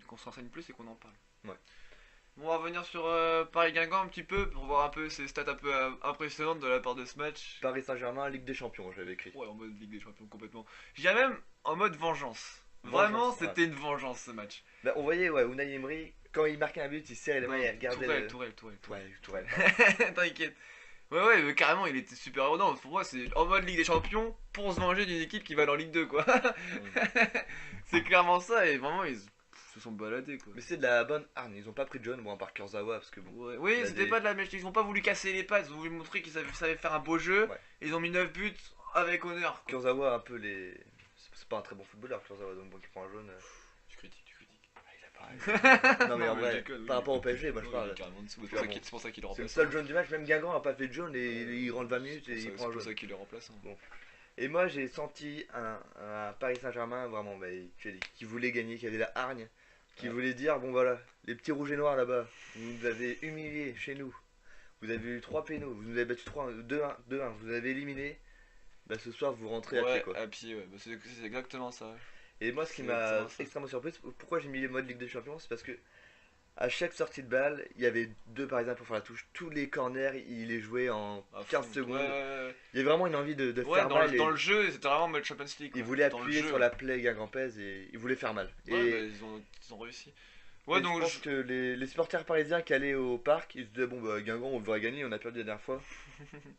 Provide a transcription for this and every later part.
qu'on se renseigne plus et qu'on en parle. Ouais. Bon, on va revenir sur Paris-Guingamp un petit peu pour voir un peu ces stats un peu impressionnantes de la part de ce match. Paris Saint-Germain, Ligue des Champions, j'avais écrit. Ouais, en mode Ligue des Champions complètement. Je dirais même en mode vengeance. Vraiment, Vengeance, ouais. c'était une vengeance ce match. Bah, on voyait, ouais, Unai Emery, quand il marquait un but, il serrait les mains Non, et il regardait. Tourelle. Ouais, Tourelle. T'inquiète. Ouais, mais carrément, il était super heureux. Non, pour moi, c'est en mode Ligue des Champions pour se venger d'une équipe qui va dans Ligue 2, quoi. C'est clairement ça, et vraiment, ils se sont baladés, quoi. Mais c'est de la bonne hargne. Ils ont pas pris de John, bon, à part Kurzawa, parce que bon. Ouais. Oui, il a c'était des- pas de la mèche. Ils ont pas voulu casser les pattes, ils ont voulu montrer qu'ils savaient faire un beau jeu. Ouais. Ils ont mis 9 buts avec honneur, quoi. Kurzawa, un peu les. C'est pas un très bon footballeur, Kurzawa, donc bon, qui prend un jaune. Tu critiques. Il a pas. Non, mais Non, en mais vrai, je déconne, oui. par rapport au PSG, moi je Oui, parle. il est carrément en dessous. C'est Clairement. pour ça qu'il le C'est le remplace. seul jaune du match, même Guingamp a pas fait de jaune et il rentre 20 minutes et il prend un C'est pour jaune. ça qu'il le remplace. Bon. Et moi j'ai senti un Paris Saint-Germain vraiment bah, qui voulait gagner, qui avait la hargne, qui Ouais. voulait dire bon voilà, les petits rouges et noirs là-bas, vous nous avez humiliés chez nous, vous avez eu 3 pénaux, vous nous avez battu 3 2-1, 2-1, vous nous avez éliminé, bah ce soir vous rentrez à pied Ouais, quoi. à pied, ouais. Bah, c'est exactement ça. Et moi ce qui C'est m'a exactement ça. extrêmement surpris, pourquoi j'ai mis les modes Ligue des Champions, c'est parce que à chaque sortie de balle, il y avait deux Parisiens pour faire la touche. Tous les corners, il les jouait en À 15 fond. secondes. Ouais. Il y avait vraiment une envie de Ouais, faire mal. dans le jeu, c'était vraiment mode Champions League, Il quoi. voulait Dans le appuyer jeu. sur la plaie guingampaise et il voulait faire mal. Ouais, bah, ils ont réussi. Ouais, Et je donc pense que les supporters parisiens qui allaient au parc, ils se disaient bon bah Guingamp on devrait gagner, on a perdu la dernière fois.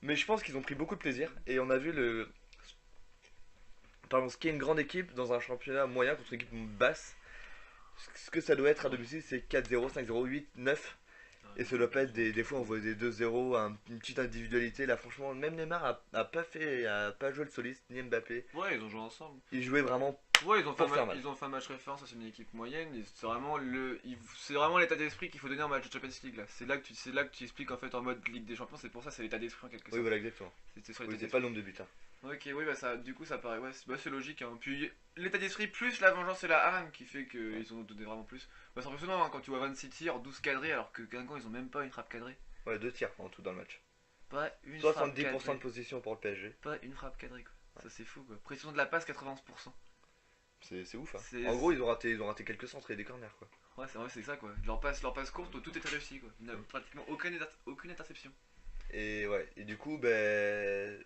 Mais je pense qu'ils ont pris beaucoup de plaisir et on a vu ce qui est une grande équipe dans un championnat moyen contre une équipe basse. Ce que ça doit être à domicile, c'est 4-0, 5-0, 8, 9. Et ça doit pas être des fois on voit des 2-0, une petite individualité. Là franchement, même Neymar a pas joué le soliste, ni Mbappé. Ouais, ils ont joué ensemble. Il jouait vraiment Ouais, pour faire mal. ils ont fait un match référence, c'est une équipe moyenne. C'est vraiment c'est vraiment l'état d'esprit qu'il faut donner en match de Champions League là. C'est là que tu expliques en fait en mode Ligue des Champions. C'est pour ça, c'est l'état d'esprit en quelque Oui sorte. voilà exactement. C'était sur Oui, l'état c'est pas d'esprit. le nombre de buts. Hein. Ok, oui, bah ça, du coup ça paraît, ouais, c'est logique. Hein. Puis l'état d'esprit plus la vengeance et la hargne qui fait qu'ils ont donné vraiment plus. Bah, c'est impressionnant hein, quand tu vois 26 tirs, 12 cadrés alors que Guingamp ils ont même pas une frappe cadrée. Ouais, 2 tirs en tout dans le match. Pas une frappe 70% cadrée. de possession pour le PSG. Pas une frappe cadrée quoi. Ça c'est fou quoi. Précision de la passe 91%. C'est ouf. Hein. C'est- En gros, ils ont raté quelques centres et des corners quoi. Ouais, c'est vrai, c'est ça quoi. Leur passe courte, tout est réussi quoi. Il n'y a pratiquement aucune interception. Et ouais, et du coup, ben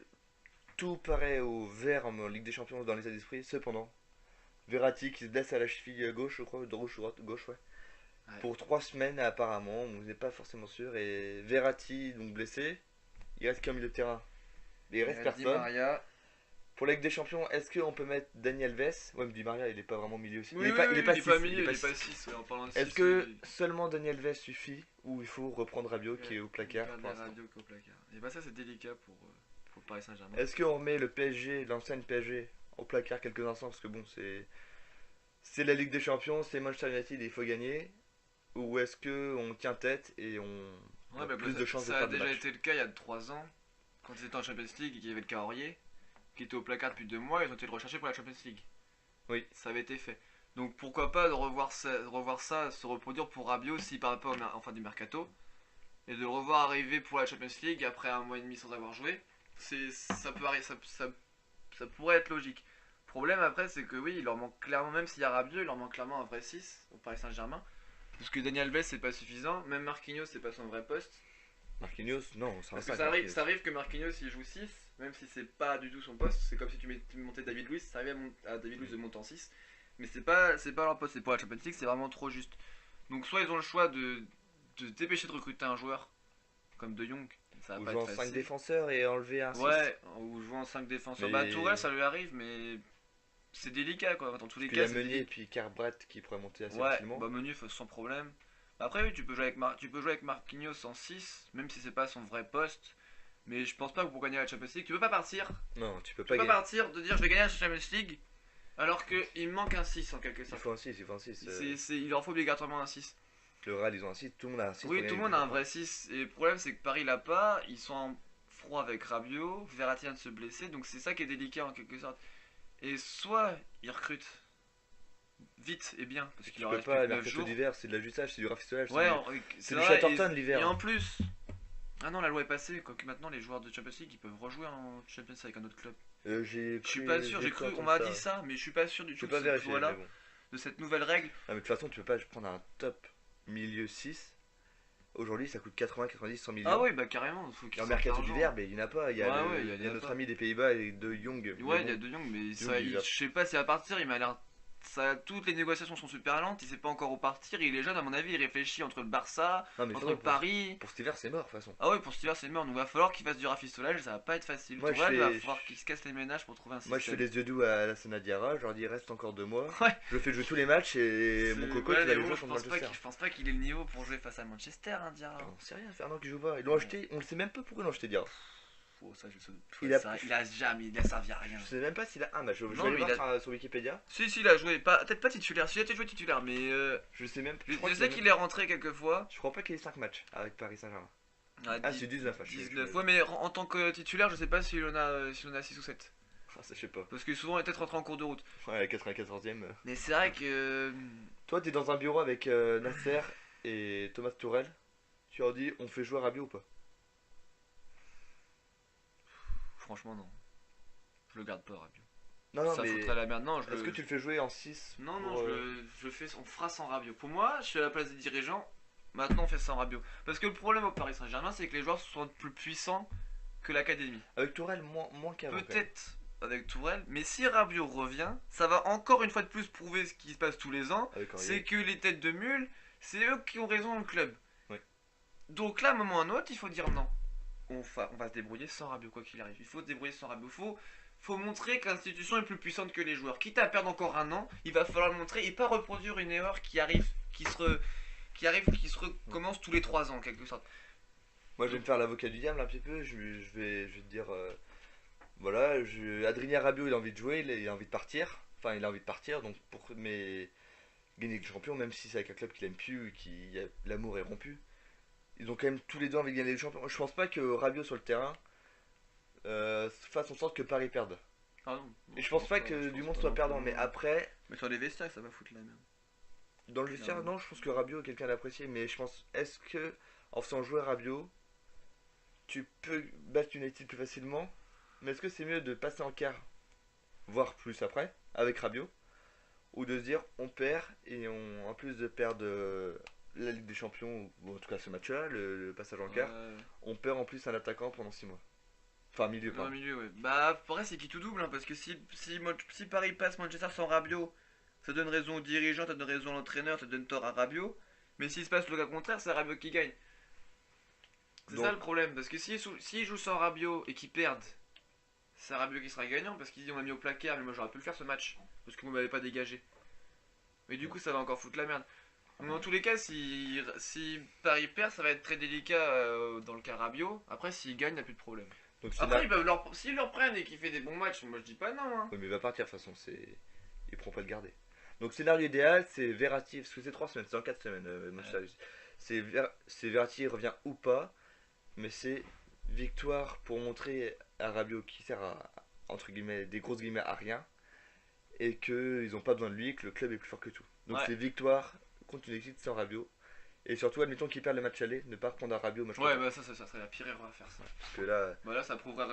tout paraît au vert en Ligue des Champions dans l'état d'esprit. Cependant, Verratti qui se blesse à la cheville gauche, je crois, gauche ou droite, gauche, ouais. Ouais. Pour 3 semaines apparemment, on n'est pas forcément sûr. Et Verratti donc blessé, il reste qu'un milieu de terrain. Il reste Di personne. Maria. Pour la Ligue des Champions, est-ce qu'on peut mettre Daniel Alves? Ouais, mais Di Maria, il est pas vraiment milieu aussi. Oui, il est pas 6. milieu, il est pas 6. En parlant de Est-ce 6, que seulement Daniel Alves suffit ou il faut reprendre Rabiot qui est au placard pour l'instant? Radio au placard. Et bah ça c'est délicat pour le Paris Saint-Germain. Est-ce qu'on remet le PSG, l'ancienne PSG, au placard quelques instants parce que bon, c'est la Ligue des Champions, c'est Manchester United et il faut gagner, ou est-ce que on tient tête et on Ouais, a bah, plus ça, de chances de ça a faire des déjà matchs? été le cas il y a 3 ans, quand ils étaient en Champions League et qu'il y avait le cas Aurier, qui était au placard depuis 2 mois, ils ont été le rechercher pour la Champions League. Oui. Ça avait été fait. Donc pourquoi pas de revoir ça se reproduire pour Rabiot s'il part pas en fin du mercato, et de le revoir arriver pour la Champions League après un mois et demi sans avoir joué. Ça peut arriver, ça pourrait être logique. Problème après, c'est que oui, il leur manque clairement, même s'il y a Rabiot, il leur manque clairement un vrai 6 au Paris Saint-Germain. Parce que Daniel Alves c'est pas suffisant, même Marquinhos c'est pas son vrai poste. Marquinhos, non, c'est un Parce que 5. ça arrive que Marquinhos il joue 6, même si c'est pas du tout son poste, c'est comme si tu montais David Luiz, ça arrive à David Luiz de monter en 6, mais c'est pas leur poste, c'est pour la Champions League, c'est vraiment trop juste. Donc soit ils ont le choix de dépêcher de recruter un joueur comme De Jong, ça Ou va pas jouer en être 5 facile. défenseurs et enlever un 6. Ouais, ou jouer en 5 défenseurs. Mais- Bah Tourelle ça lui arrive, mais c'est délicat quoi, dans tous les Parce qu'il y cas a c'est Meunier et délicat. puis Carbrat qui pourraient monter assez Ouais, facilement. bah Meunier sans problème. Après oui, tu peux jouer avec Marquinhos en 6, même si c'est pas son vrai poste. Mais je pense pas que pour gagner la Champions League, tu peux pas partir. Non, tu peux Tu pas peux pas gagner. partir de dire je vais gagner la Champions League alors qu'il me manque un 6 en quelque Il sorte. faut un 6, il faut un 6. Il leur faut obligatoirement un 6. Le Real, ils ont un 6, tout le monde a un 6. Oui, tout le monde a un vrai 6. Et le problème c'est que Paris l'a pas. Ils sont en froid avec Rabiot. Verratti vient de se blesser. Donc c'est ça qui est délicat en quelque sorte. Et soit ils recrutent vite et bien. Parce Tu qu'il leur peux reste pas, plus le que 9 mercato jours. d'hiver, c'est de l'ajustage, c'est du rafistolage. Ouais, C'est c'est du vrai. Chatterton Et l'hiver. en plus. Ah non, la loi est passée. Quoique maintenant les joueurs de Champions League ils peuvent rejouer en Champions avec un autre club. J'ai Je suis cru- pas sûr, j'ai cru on entendre m'a ça, dit ouais. ça, mais je suis pas sûr du Je tout peux pas que vérifier, voilà. mais bon. de cette nouvelle règle. Ah, mais de toute façon, tu peux pas prendre un top milieu 6. Aujourd'hui, ça coûte 80, 90, 100 millions. Ah oui, bah carrément, faut Et qu'il en sorte mercato l'argent. d'hiver, ben, il n'y en a pas. Il y a, Ouais, il y a il y en a notre pas. ami des Pays-Bas et de Young. Mais Ouais, il y a bon, De Jong, mais Jong, il je va- sais pas s'il va partir, il m'a l'air. Toutes les négociations sont super lentes, il sait pas encore où partir, il est jeune, à mon avis, il réfléchit entre le Barça, Non, mais entre surtout, Paris. pour cet hiver, c'est mort, de toute façon. Ah ouais, pour cet hiver, c'est mort, donc va falloir qu'il fasse du rafistolage, ça va pas être facile. Moi, je Tourelle, il va fais- falloir qu'il se casse les ménages pour trouver un Moi, je fais système. les yeux doux à la Diarra. Je leur dis, il reste encore 2 mois. Ouais. Je le fais jouer tous les matchs et C'est- mon coco, ouais, il va mais le bon, jouer je contre pense pas Manchester. qu'il- je pense pas qu'il ait le niveau pour jouer face à Manchester, hein, Diarra. On sait rien, Fernand qui joue pas. Ils l'ont acheté, on le sait même pas pourquoi ils l'ont acheté, Diarra. Oh, ça, Il a- il a jamais, il a servi à rien. Je sais même pas s'il a un match. Je vais Non, aller mais voir sur Wikipédia. Si, il a joué, peut-être pas titulaire, si il a été joué titulaire, mais Je sais même je crois sais qu'il qu'il est rentré quelques fois. Je crois pas qu'il ait 5 matchs avec Paris Saint-Germain. Ah, Ah, c'est 19 matchs. 19 fois, mais en tant que titulaire, je sais pas s'il en a 6 ou 7. Ah, ça, je sais pas. Parce que souvent, il est peut-être rentré en cours de route. Ouais, la 94e. Mais c'est vrai que. Toi, t'es dans un bureau avec Nasser et Thomas Tourelle. Tu leur dis, on fait jouer Rabiot ou pas? Franchement, non. Je le garde pas, Rabiot. Non, non, Ça mais foutrait la merde. Non, est-ce que tu le fais jouer en 6? Non, je le fais, on fera sans Rabiot. Pour moi, je suis à la place des dirigeants. Maintenant, on fait sans Rabiot. Parce que le problème au Paris Saint-Germain, c'est que les joueurs sont plus puissants que l'académie. Avec Tourelle, moins qu'avant. quand même. Peut-être avec Tourelle, mais si Rabiot revient, ça va encore une fois de plus prouver ce qui se passe tous les ans. Avec Aurier. C'est que les têtes de mule, c'est eux qui ont raison dans le club. Oui. Donc là, à un moment ou à un autre, il faut dire non. On va se débrouiller sans Rabiot, quoi qu'il arrive. Il faut se débrouiller sans Rabiot. Faut montrer que l'institution est plus puissante que les joueurs. Quitte à perdre encore un an, il va falloir le montrer et pas reproduire une erreur qui recommence tous les 3 ans, en quelque sorte. Moi, je vais me faire l'avocat du diable un petit peu. Je vais te dire. Voilà, Adrien Rabiot, il a envie de jouer, il a envie de partir. Enfin, il a envie de partir, donc mais gagner le champion, même si c'est avec un club qu'il aime plus, l'amour est rompu. Ils ont quand même tous les deux envie de gagner le champion. Je pense pas que Rabiot sur le terrain fasse en sorte que Paris perde. Ah non, Et je pense pas que Dumont soit perdant, mais après, Mais sur les vestiaires, ça va foutre la merde. dans le vestiaire, Non. non, je pense que Rabiot est quelqu'un d'apprécié, mais je pense, est-ce que en faisant jouer Rabiot, tu peux battre United plus facilement? Mais est-ce que c'est mieux de passer en quart, voire plus après, avec Rabiot, ou de se dire on perd et en plus de perdre la Ligue des Champions, ou en tout cas ce match-là, le passage en quart, on perd en plus un attaquant pendant 6 mois. Enfin, milieu, Dans pardon. le milieu, ouais. Bah, après, c'est qui tout double, hein, parce que si Paris passe Manchester sans Rabiot, ça donne raison aux dirigeants, ça donne raison à l'entraîneur, ça donne tort à Rabiot. Mais s'il se passe le cas contraire, c'est Rabiot qui gagne. C'est Donc- ça le problème, parce que s'ils jouent sans Rabiot et qu'ils perdent, c'est Rabiot qui sera gagnant, parce qu'ils disent on m'a mis au placard, mais moi j'aurais pu le faire ce match, parce que vous m'avez pas dégagé. Mais du coup, ça va encore foutre la merde. Donc, dans tous les cas, si Paris perd, ça va être très délicat dans le cas Rabiot. Après, s'il gagne, il n'y a plus de problème. Donc, c'est Après, s'ils leur prennent et qu'il fait des bons matchs, moi je dis pas non. Hein. Oui, mais il va partir de toute façon, ils pourront pas le garder. Donc scénario idéal, c'est Verratti, parce que c'est 3 semaines, c'est dans 4 semaines. C'est Verratti revient ou pas, mais c'est victoire pour montrer à Rabiot qui sert à, entre guillemets, des grosses guillemets à rien, et qu'ils n'ont pas besoin de lui, que le club est plus fort que tout. Donc Ouais. c'est victoire contre une équipe sans Rabiot. Et surtout, admettons qu'ils perdent le match aller, ne pas reprendre à Rabiot au match Ouais, retour. bah ça serait la pire erreur à faire ça. Parce que là, Bah là, ça prouverait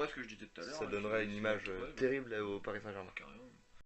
ce que je disais tout à l'heure. ça hein, donnerait qu'il- une image ouais, terrible au Paris Saint-Germain. carrément.